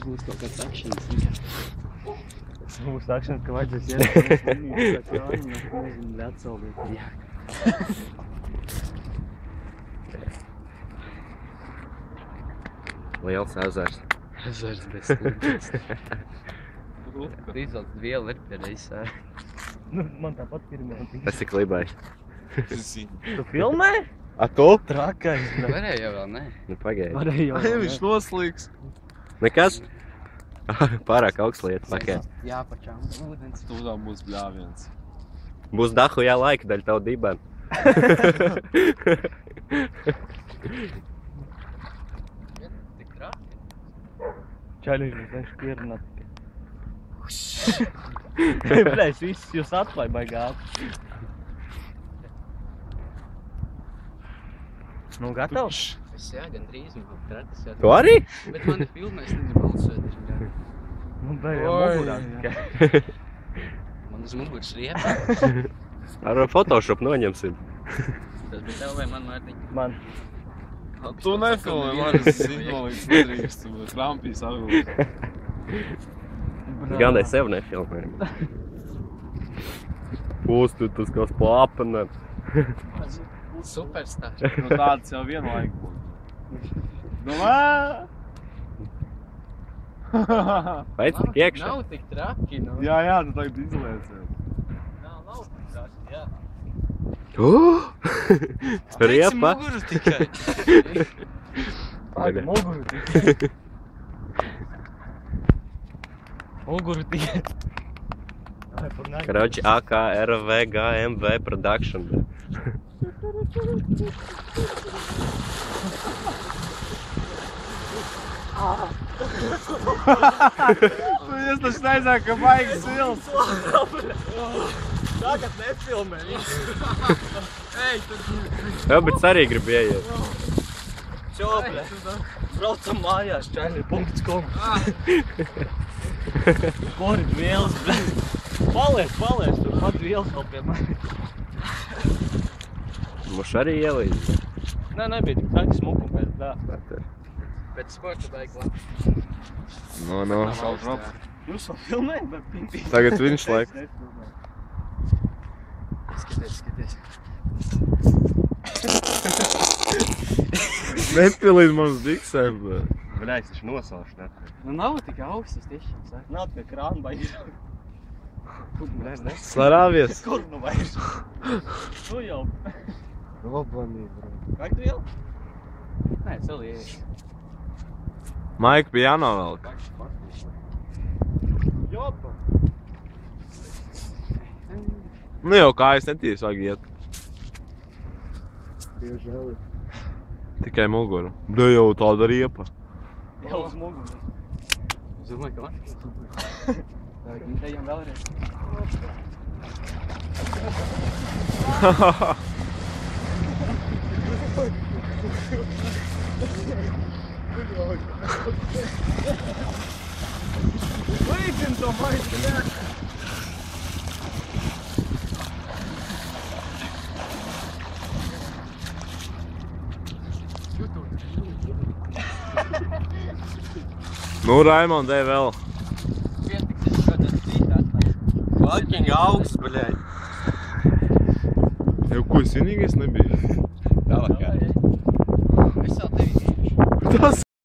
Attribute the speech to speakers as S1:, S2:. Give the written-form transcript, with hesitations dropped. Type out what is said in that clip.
S1: būs kaut kāds akšanas.
S2: Tas būs akšanas, ka vajadzēs iet.
S1: Nezinu, atsaldīt. Jā.
S3: Liels ezers.
S1: Ezers bez stūpes. Kur izvelc vielu ir pie reizē.
S2: Nu, man tāpat pirmajā.
S3: Es tik libēju.
S2: Tu filmē?
S3: A tu?
S2: Trakais.
S1: Varēja jau vēl, ne?
S3: Nu pagaidi.
S2: Varēja jau.
S4: Viņš noslīgs.
S3: Nekas? Pārāk augsts lieta pakēt.
S1: Jā, pačām ūdens.
S4: Tūdā būs bļāviens.
S3: Būs dahu jā laika daļa tavu dibenu.
S1: Tik traki.
S2: Čaļuļi mums vienkārši pierunāt. Bļais, viss jūs atklāja baigāt. Nu, gatavs?
S1: Es jā, gan drīz man trakas jā.
S3: Tu arī?
S1: Bet man ir filmē, es negribu balsot.
S2: Nu, bļai, jau mugurā tikai.
S1: Man uz muguras riepā.
S3: Ar Photoshop noņemsim.
S1: Tas bija tev vai man, Mārtiņ?
S2: Man.
S4: Tu nefilmē, manis signolīgs nedrīkst, tu krampīs agūs.
S3: Gan es sev nefilmēju. Pustu tas kā spāpana.
S1: Superstar.
S4: Nu tāds jau vienlaik būtu. Nu vā!
S3: Pēc tik iekšā.
S1: Nav tik traki, nu.
S4: Jā, tu tagad izlēcies.
S1: Nav tik traki, jā.
S3: Riepa.
S1: Muguru tikai.
S2: Paga, muguru tikai. Muguru tikai.
S3: Karoči, AKRVGMV Production.
S4: Tu es taču nezinu, ka baigi sils.
S2: Tagad nefilmē viņš. Ej, tur.
S3: Jā, bet es arī gribu ieiet.
S2: Čople. Braucam mājās, čaļi.com. Kur ir vielas, bļai? Paliec, tur pat vielas vēl pie mani.
S3: Mums arī ielīdz.
S2: Nē, nebija tik traki smuku pēc tā.
S1: Bet sporta baigi labi.
S4: No.
S2: Jūs vēl filmējat, bet pinti.
S4: Tagad viņš laik.
S1: Skaties.
S4: Nepilīd mums diksēm, bet.
S3: Bļais, viņš nosauši, ne?
S1: Nu nav tik augstas tiešām, saka.
S2: Nav tikai krāna baigi.
S4: Slarāvies.
S2: Kur nu vairs? Nu jau.
S4: Lablanī, bro.
S2: Kā tu jau?
S1: Nē, celi ieši.
S4: Maika pie jānovelk.
S2: Jopa.
S4: Nu jau kājas netīs vajag iet. Tikai muguru. Da jau tāda riepa.
S2: Jau uz muguru.
S1: Es domāju, ka man. Ejam vēlreiz.
S2: Līdzin to maisu, jā.
S4: Nu, Raimond, ej vēl.
S3: Fucking augsts, bļai.
S4: Jau ko es vienīgais nebija?
S3: Tālāk kā.
S1: Es vēl tevi iešu.
S4: Tas